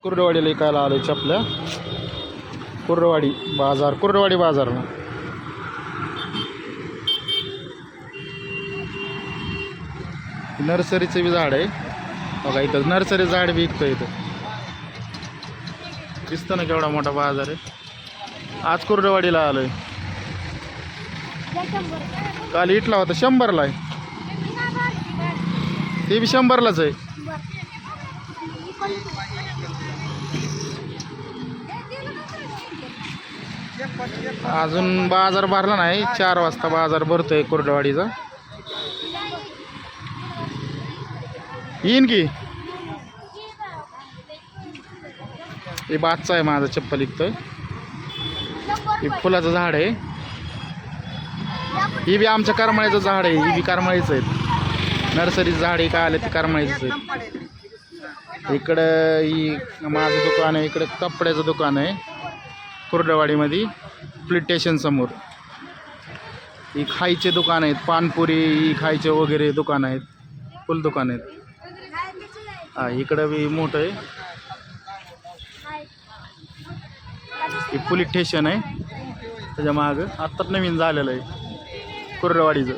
कुर्डवाडीला इकायला आलोय चपल्या. कुर्डवाडी बाजार, कुर्डवाडी बाजारला. नर्सरीचं बी झाड आहे बघा. इथं नर्सरी झाड बी विकतं. इथं दिसतं ना केवढा मोठा बाजार आहे. आज कुर्डवाडीला आलोय. काल इटला होता 100ला आहे. ते बी 100लाच आहे. अजून बाजार भरला नाही. 4 वाजता बाजार भरतोय कुर्डवाडीचा. येईन की हे बादचा आहे माझा चप्पल इकतोय. हे फुलाचं झाड आहे. ही बी आमच्या करमाळ्याचं झाड आहे. ही बी करमाळीचं आहे. नर्सरीचं झाड आहे काय आलं ते करमाळीचं आहे. इकडं ही माझं दुकान आहे. इकडं कपड्याचं दुकान आहे कुर्डवाडीमध्ये पोलीस स्टेशन समोर. ही खायचे दुकान आहेत. पानपुरी ही खायचे वगैरे दुकान आहेत. फुल दुकान आहेत. हा इकडं बी मोठं आहे. हे पोलीस स्टेशन आहे. त्याच्या मागं आत्ताच नवीन झालेलं आहे कुर्डवाडीचं.